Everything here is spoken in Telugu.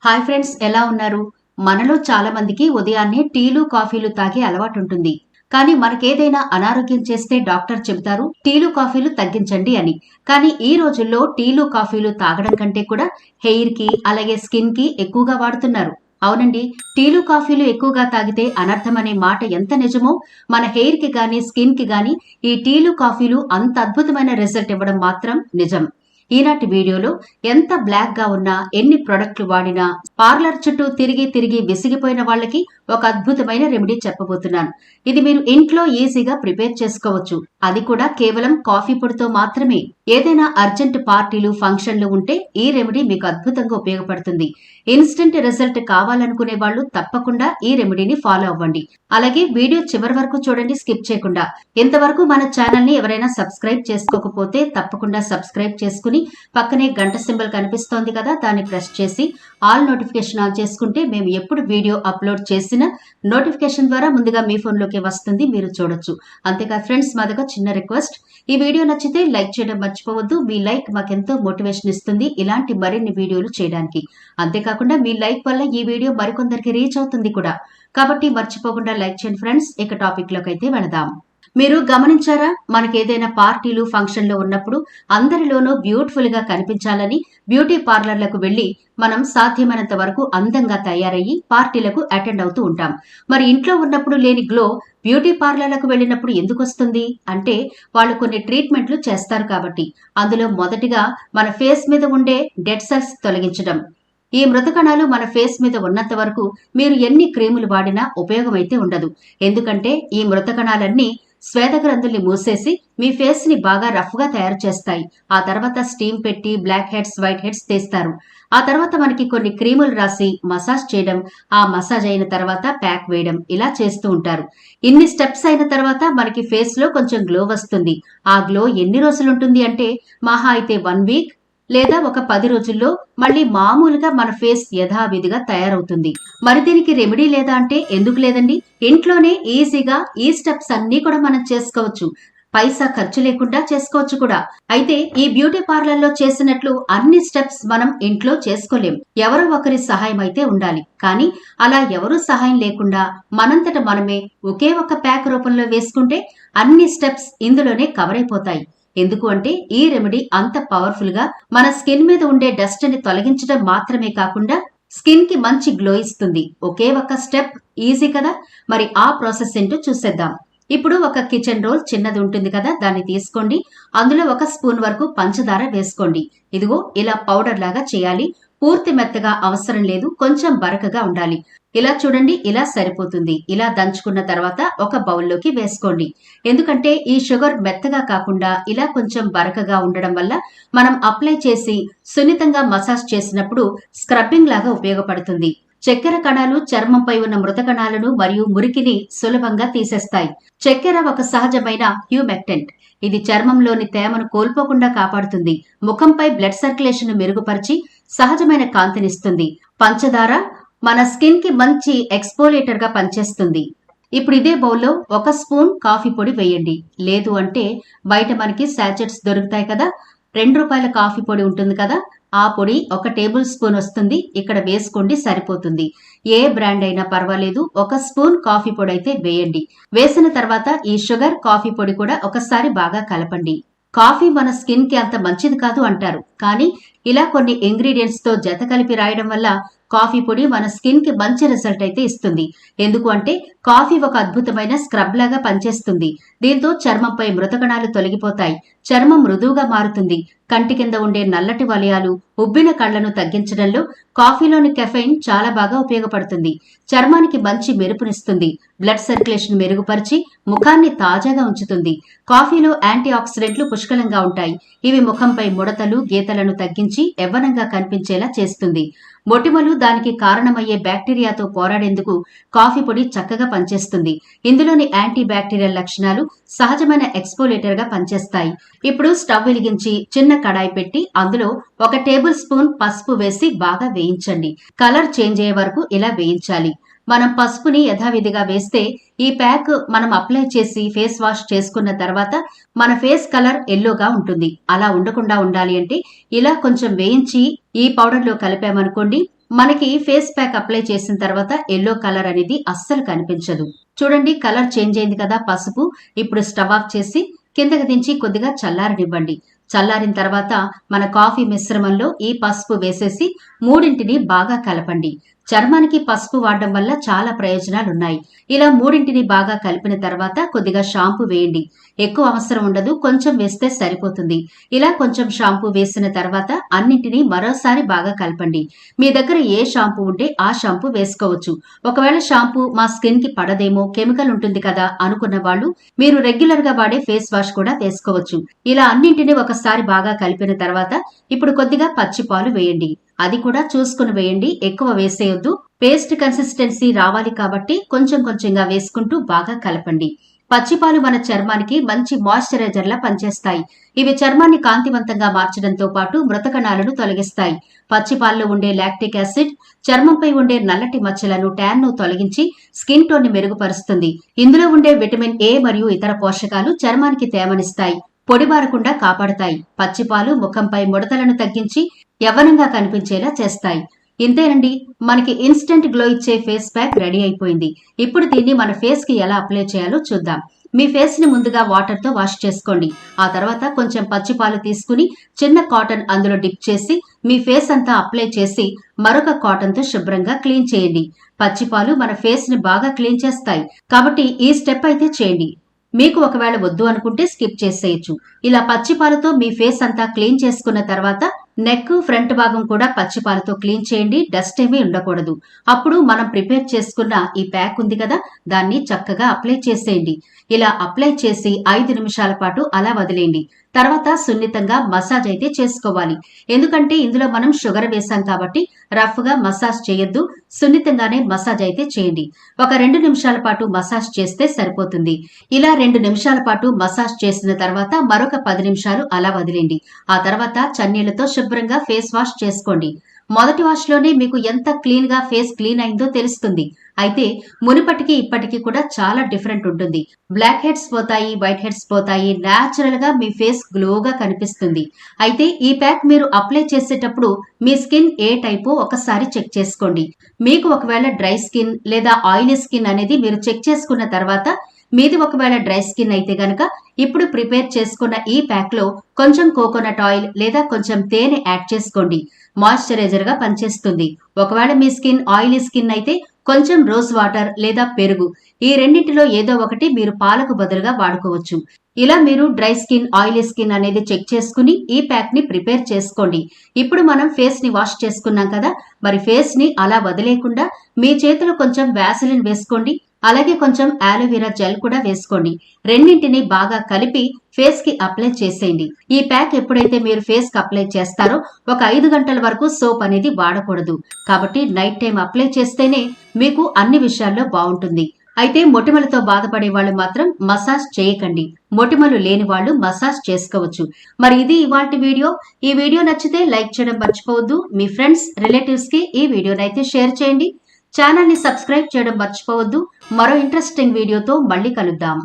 హాయ్ ఫ్రెండ్స్, ఎలా ఉన్నారు? మనలో చాలా మందికి ఉదయాన్నే టీలు కాఫీలు తాగే అలవాటు ఉంటుంది. కానీ మనకేదైనా అనారోగ్యం చేస్తే డాక్టర్ చెబుతారు టీలు కాఫీలు తగ్గించండి అని. కానీ ఈ రోజుల్లో టీలు కాఫీలు తాగడం కంటే కూడా హెయిర్ కి అలాగే స్కిన్ కి ఎక్కువగా వాడుతున్నారు. అవునండి, టీలు కాఫీలు ఎక్కువగా తాగితే అనర్థం అనే మాట ఎంత నిజమో, మన హెయిర్ కి గాని స్కిన్ కి గాని ఈ టీలు కాఫీలు అంత అద్భుతమైన రిజల్ట్ ఇవ్వడం మాత్రం నిజం. ఈనాటి వీడియోలో ఎంత బ్లాక్ గా ఉన్నా, ఎన్ని ప్రొడక్ట్లు వాడినా, పార్లర్ చుట్టూ తిరిగి తిరిగి విసిగిపోయిన వాళ్ళకి ఒక అద్భుతమైన రెమెడీ చెప్పబోతున్నాను. ఇది మీరు ఇంట్లో ఈజీగా ప్రిపేర్ చేసుకోవచ్చు. అది కూడా కేవలం కాఫీ పొడితో మాత్రమే. ఏదైనా అర్జెంట్ పార్టీలు ఫంక్షన్లు ఉంటే ఈ రెమెడీ మీకు అద్భుతంగా ఉపయోగపడుతుంది. ఇన్స్టెంట్ రిజల్ట్ కావాలనుకునే వాళ్ళు తప్పకుండా ఈ రెమెడీని ఫాలో అవ్వండి. అలాగే వీడియో చివరి వరకు చూడండి, స్కిప్ చేయకుండా. ఇంతవరకు మన ఛానల్ ని ఎవరైనా సబ్స్క్రైబ్ చేసుకోకపోతే తప్పకుండా సబ్స్క్రైబ్ చేసుకుని పక్కనే గంట సింబల్ కనిపిస్తోంది కదా, దాన్ని ప్రెస్ చేసి ఆల్ నోటిఫికేషన్ ఆన్ చేసుకుంటే మేము ఎప్పుడు వీడియో అప్లోడ్ చేసినా నోటిఫికేషన్ ద్వారా ముందుగా మీ ఫోన్ లోకి వస్తుంది, మీరు చూడొచ్చు. అంతేకాదు ఫ్రెండ్స్, మాదొక చిన్న రిక్వెస్ట్, ఈ వీడియో నచ్చితే లైక్ చేయడం మర్చిపోవద్దు. మీ లైక్ మాకెంతో మోటివేషన్ ఇస్తుంది ఇలాంటి మరిన్ని వీడియోలు చేయడానికి. అంతేకాకుండా మీ లైక్ వల్ల ఈ వీడియో మరికొందరికి రీచ్ అవుతుంది కూడా. కాబట్టి మర్చిపోకుండా లైక్ చేయండి ఫ్రెండ్స్. ఇక టాపిక్ లోకి అయితే వెళదాం. మీరు గమనించారా, మనకేదైనా పార్టీలు ఫంక్షన్లు ఉన్నప్పుడు అందరిలోనూ బ్యూటిఫుల్ గా కనిపించాలని బ్యూటీ పార్లర్లకు వెళ్లి మనం సాధ్యమైనంత వరకు అందంగా తయారయ్యి పార్టీలకు అటెండ్ అవుతూ ఉంటాం. మరి ఇంట్లో ఉన్నప్పుడు లేని గ్లో బ్యూటీ పార్లర్లకు వెళ్ళినప్పుడు ఎందుకు వస్తుంది అంటే, వాళ్ళు కొన్ని ట్రీట్మెంట్లు చేస్తారు కాబట్టి. అందులో మొదటిగా మన ఫేస్ మీద ఉండే డెడ్ సెల్స్ తొలగించడం. ఈ మృత కణాలు మన ఫేస్ మీద ఉన్నంత వరకు మీరు ఎన్ని క్రీములు వాడినా ఉపయోగం అయితే ఉండదు. ఎందుకంటే ఈ మృత కణాలన్నీ శ్వేతగ్రంథుల్ని మూసేసి మీ ఫేస్ ని బాగా రఫ్ గా తయారు చేస్తాయి. ఆ తర్వాత స్టీమ్ పెట్టి బ్లాక్ హెడ్స్ వైట్ హెడ్స్ తీస్తారు. ఆ తర్వాత మనకి కొన్ని క్రీములు రాసి మసాజ్ చేయడం, ఆ మసాజ్ అయిన తర్వాత ప్యాక్ వేయడం, ఇలా చేస్తూ ఉంటారు. ఇన్ని స్టెప్స్ అయిన తర్వాత మనకి ఫేస్ లో కొంచెం గ్లో వస్తుంది. ఆ గ్లో ఎన్ని రోజులు ఉంటుంది అంటే, మహా అయితే 1 వీక్ లేదా ఒక 10 రోజుల్లో మళ్ళీ మామూలుగా మన ఫేస్ యథావిధిగా తయారవుతుంది. మరి దీనికి రెమెడీ లేదా అంటే ఎందుకు లేదండి. ఇంట్లోనే ఈజీగా ఈ స్టెప్స్ అన్ని కూడా మనం చేసుకోవచ్చు. పైసా ఖర్చు లేకుండా చేసుకోవచ్చు కూడా. అయితే ఈ బ్యూటీ పార్లర్ లో చేసినట్లు అన్ని స్టెప్స్ మనం ఇంట్లో చేసుకోలేం. ఎవరో ఒకరి సహాయం అయితే ఉండాలి. కానీ అలా ఎవరూ సహాయం లేకుండా మనంతట మనమే ఒకే ఒక ప్యాక్ రూపంలో వేసుకుంటే అన్ని స్టెప్స్ ఇందులోనే కవర్ అయిపోతాయి. ఎందుకు అంటే ఈ రెమెడీ అంత పవర్ఫుల్ గా మన స్కిన్ మీద ఉండే డస్ట్ ని తొలగించడం మాత్రమే కాకుండా స్కిన్ కి మంచి గ్లో ఇస్తుంది. ఒకే ఒక స్టెప్, ఈజీ కదా. మరి ఆ ప్రాసెస్ ఏంటో చూసేద్దాం. ఇప్పుడు ఒక కిచెన్ రోల్ చిన్నది ఉంటుంది కదా, దాన్ని తీసుకోండి. అందులో 1 స్పూన్ వరకు పంచదార వేసుకోండి. ఇదిగో ఇలా పౌడర్ లాగా చేయాలి. పూర్తి మెత్తగా అవసరం లేదు, కొంచెం బరకగా ఉండాలి. ఇలా చూడండి, ఇలా సరిపోతుంది. ఇలా దంచుకున్న తర్వాత ఒక బౌల్లోకి వేసుకోండి. ఎందుకంటే ఈ షుగర్ మెత్తగా కాకుండా ఇలా కొంచెం బరకగా ఉండడం వల్ల మనం అప్లై చేసి సున్నితంగా మసాజ్ చేసినప్పుడు స్క్రబ్బింగ్ లాగా ఉపయోగపడుతుంది. చక్కెర కణాలు చర్మంపై ఉన్న మృత కణాలను మరియు మురికిని సులభంగా తీసేస్తాయి. చక్కెర ఒక సహజమైన హ్యూమెక్టెంట్. ఇది చర్మంలోని తేమను కోల్పోకుండా కాపాడుతుంది. ముఖంపై బ్లడ్ సర్క్యులేషన్ మెరుగుపరిచి సహజమైన కాంతినిస్తుంది. పంచదార మన స్కిన్ కి మంచి ఎక్స్పోలేటర్ గా పనిచేస్తుంది. ఇప్పుడు ఇదే బౌల్లో 1 స్పూన్ కాఫీ పొడి వేయండి. లేదు అంటే బయట మనకి సాచెట్స్ దొరుకుతాయి కదా, ₹2 కాఫీ పొడి ఉంటుంది కదా, ఆ పొడి 1 టేబుల్ స్పూన్ వస్తుంది. ఇక్కడ వేసుకోండి, సరిపోతుంది. ఏ బ్రాండ్ అయినా పర్వాలేదు. 1 స్పూన్ కాఫీ పొడి అయితే వేయండి. వేసిన తర్వాత ఈ షుగర్, కాఫీ పొడి కూడా ఒకసారి బాగా కలపండి. కాఫీ మన స్కిన్ కి అంత మంచిది కాదు అంటారు. కానీ ఇలా కొన్ని ఇంగ్రీడియంట్స్ తో జత కలిపి రాయడం వల్ల కాఫీ పొడి మన స్కిన్ కి మంచి రిజల్ట్ అయితే ఇస్తుంది. ఎందుకు అంటే కాఫీ ఒక అద్భుతమైన స్క్రబ్ లాగా పనిచేస్తుంది. దీంతో చర్మంపై మృత కణాలు తొలగిపోతాయి. చర్మం మృదువుగా మారుతుంది. కంటి కింద ఉండే నల్లటి వలయాలు, ఉబ్బిన కళ్లను తగ్గించడంలో కాఫీలోని కెఫెయిన్ చాలా బాగా ఉపయోగపడుతుంది. చర్మానికి మంచి మెరుపునిస్తుంది. బ్లడ్ సర్క్యులేషన్ మెరుగుపరిచి ముఖాన్ని తాజాగా ఉంచుతుంది. కాఫీలో యాంటీ ఆక్సిడెంట్లు పుష్కలంగా ఉంటాయి. ఇవి ముఖంపై ముడతలు, గీతలను తగ్గించి యవ్వనంగా కనిపించేలా చేస్తుంది. మొటిమలు, దానికి కారణమయ్యే బ్యాక్టీరియాతో పోరాడేందుకు కాఫీ పొడి చక్కగా పనిచేస్తుంది. ఇందులోని యాంటీ బ్యాక్టీరియల్ లక్షణాలు సహజమైన ఎక్స్పోలేటర్ గా పనిచేస్తాయి. ఇప్పుడు స్టవ్ వెలిగించి చిన్న కడాయి పెట్టి అందులో 1 టేబుల్ స్పూన్ పసుపు వేసి బాగా వేయించండి. కలర్ చేంజ్ అయ్యే వరకు ఇలా వేయించాలి. మనం పసుపుని యథావిధిగా వేస్తే ఈ ప్యాక్ మనం అప్లై చేసి ఫేస్ వాష్ చేసుకున్న తర్వాత మన ఫేస్ కలర్ ఎల్లోగా ఉంటుంది. అలా ఉండకుండా ఉండాలి అంటే ఇలా కొంచెం వేయించి ఈ పౌడర్ లో కలిపామనుకోండి, మనకి ఫేస్ ప్యాక్ అప్లై చేసిన తర్వాత ఎల్లో కలర్ అనేది అస్సలు కనిపించదు. చూడండి, కలర్ చేంజ్ అయింది కదా పసుపు. ఇప్పుడు స్టవ్ ఆఫ్ చేసి కిందకి దించి కొద్దిగా చల్లారనివ్వండి. చల్లారిన తర్వాత మన కాఫీ మిశ్రమంలో ఈ పసుపు వేసేసి మూడింటిని బాగా కలపండి. చర్మానికి పసుపు వాడడం వల్ల చాలా ప్రయోజనాలున్నాయి. ఇలా మూడింటిని బాగా కలిపిన తర్వాత కొద్దిగా షాంపూ వేయండి. ఎక్కువ అవసరం ఉండదు, కొంచెం వేస్తే సరిపోతుంది. ఇలా కొంచెం షాంపూ వేసిన తర్వాత అన్నింటినీ మరోసారి బాగా కలపండి. మీ దగ్గర ఏ షాంపూ ఉంటే ఆ షాంపూ వేసుకోవచ్చు. ఒకవేళ షాంపూ మా స్కిన్ కి పడదేమో, కెమికల్ ఉంటుంది కదా అనుకున్న వాళ్ళు మీరు రెగ్యులర్ గా వాడే ఫేస్ వాష్ కూడా వేసుకోవచ్చు. ఇలా అన్నింటినీ ఒకసారి బాగా కలిపిన తర్వాత ఇప్పుడు కొద్దిగా పచ్చి పాలు వేయండి. అది కూడా చూసుకుని వేయండి, ఎక్కువ వేసేయొద్దు. పేస్ట్ కన్సిస్టెన్సీ రావాలి కాబట్టి కొంచెం కొంచెంగా వేసుకుంటూ బాగా కలపండి. పచ్చిపాలు మన చర్మానికి మంచి మాయిశ్చరైజర్ లా పనిచేస్తాయి. ఇవి చర్మాన్ని కాంతివంతంగా మార్చడంతో పాటు మృత కణాలను తొలగిస్తాయి. పచ్చిపాల్లో ఉండే లాక్టిక్ యాసిడ్ చర్మంపై ఉండే నల్లటి మచ్చలను, ట్యాన్ ను తొలగించి స్కిన్ టోన్ ని మెరుగుపరుస్తుంది. ఇందులో ఉండే విటమిన్ ఏ మరియు ఇతర పోషకాలు చర్మానికి తేమనిస్తాయి, పొడిబారకుండా కాపాడతాయి. పచ్చిపాలు ముఖంపై ముడతలను తగ్గించి యవ్వనంగా కనిపించేలా చేస్తాయి. ఇంతేనండి, మనకి ఇన్స్టెంట్ గ్లో ఇచ్చే ఫేస్ ప్యాక్ రెడీ అయిపోయింది. ఇప్పుడు దీన్ని మన ఫేస్ కి ఎలా అప్లై చేయాలో చూద్దాం. మీ ఫేస్ ని ముందుగా వాటర్ తో వాష్ చేసుకోండి. ఆ తర్వాత కొంచెం పచ్చిపాలు తీసుకుని చిన్న కాటన్ అందులో డిప్ చేసి మీ ఫేస్ అంతా అప్లై చేసి మరొక కాటన్ తో శుభ్రంగా క్లీన్ చేయండి. పచ్చిపాలు మన ఫేస్ ని బాగా క్లీన్ చేస్తాయి కాబట్టి ఈ స్టెప్ అయితే చేయండి. మీకు ఒకవేళ వద్దు అనుకుంటే స్కిప్ చేసేయచ్చు. ఇలా పచ్చిపాలతో మీ ఫేస్ అంతా క్లీన్ చేసుకున్న తర్వాత నెక్, ఫ్రంట్ భాగం కూడా పచ్చిపాలతో క్లీన్ చేయండి. డస్ట్ ఏమీ ఉండకూడదు. అప్పుడు మనం ప్రిపేర్ చేసుకున్న ఈ ప్యాక్ ఉంది కదా, దాన్ని చక్కగా అప్లై చేసేయండి. ఇలా అప్లై చేసి 5 నిమిషాల పాటు అలా వదిలేయండి. తర్వాత సున్నితంగా మసాజ్ అయితే చేసుకోవాలి. ఎందుకంటే ఇందులో మనం షుగర్ వేసాం కాబట్టి రఫ్ గా మసాజ్ చేయొద్దు, సున్నితంగానే మసాజ్ అయితే చేయండి. ఒక 2 నిమిషాల పాటు మసాజ్ చేస్తే సరిపోతుంది. ఇలా 2 నిమిషాల పాటు మసాజ్ చేసిన తర్వాత మరొక 10 నిమిషాలు అలా వదిలేండి. ఆ తర్వాత చన్నీళ్లతో శుభ్రంగా ఫేస్ వాష్ చేసుకోండి. మొదటి వాష్ లోనే మీకు ఎంత క్లీన్ గా ఫేస్ క్లీన్ అయిందో తెలుస్తుంది. అయితే మునుపటికి ఇప్పటికీ కూడా చాలా డిఫరెంట్ ఉంటుంది. బ్లాక్ హెడ్స్ పోతాయి, వైట్ హెడ్స్ పోతాయి, న్యాచురల్ గా మీ ఫేస్ గ్లోగా కనిపిస్తుంది. అయితే ఈ ప్యాక్ మీరు అప్లై చేసేటప్పుడు మీ స్కిన్ ఏ టైపో ఒకసారి చెక్ చేసుకోండి. మీకు ఒకవేళ డ్రై స్కిన్ లేదా ఆయిలీ స్కిన్ అనేది మీరు చెక్ చేసుకున్న తర్వాత మీది ఒకవేళ డ్రై స్కిన్ అయితే గనక ఇప్పుడు ప్రిపేర్ చేసుకున్న ఈ ప్యాక్ లో కొంచెం కోకోనట్ ఆయిల్ లేదా కొంచెం తేనె యాడ్ చేసుకోండి. మాయిశ్చరైజర్ గా పనిచేస్తుంది. ఒకవేళ మీ స్కిన్ ఆయిలీ స్కిన్ అయితే కొంచెం రోజ్ వాటర్ లేదా పెరుగు, ఈ రెండింటిలో ఏదో ఒకటి మీరు పాలకు బదులుగా వాడుకోవచ్చు. ఇలా మీరు డ్రై స్కిన్, ఆయిలీ స్కిన్ అనేది చెక్ చేసుకుని ఈ ప్యాక్ ని ప్రిపేర్ చేసుకోండి. ఇప్పుడు మనం ఫేస్ ని వాష్ చేసుకున్నాం కదా, మరి ఫేస్ ని అలా వదిలేకుండా మీ చేతిలో కొంచెం వ్యాసలిన్ వేసుకోండి. అలాగే కొంచెం ఆలోవెరా జెల్ కూడా వేసుకోండి. రెండింటిని బాగా కలిపి ఫేస్ కి అప్లై చేసేయండి. ఈ ప్యాక్ ఎప్పుడైతే మీరు ఫేస్ కి అప్లై చేస్తారో ఒక 5 గంటల వరకు సోప్ అనేది వాడకూడదు. కాబట్టి నైట్ టైం అప్లై చేస్తేనే మీకు అన్ని విషయాల్లో బాగుంటుంది. అయితే మొటిమలతో బాధపడే వాళ్ళు మాత్రం మసాజ్ చేయకండి. మొటిమలు లేని వాళ్ళు మసాజ్ చేసుకోవచ్చు. మరి ఇది ఇవాల్టి వీడియో. ఈ వీడియో నచ్చితే లైక్ చేయడం మర్చిపోవద్దు. మీ ఫ్రెండ్స్, రిలేటివ్స్ కి ఈ వీడియోనైతే షేర్ చేయండి. ఛానల్ ని సబ్స్క్రైబ్ చేయడం మర్చిపోవద్దు. మరో ఇంట్రెస్టింగ్ వీడియోతో మళ్ళీ కలుద్దాం.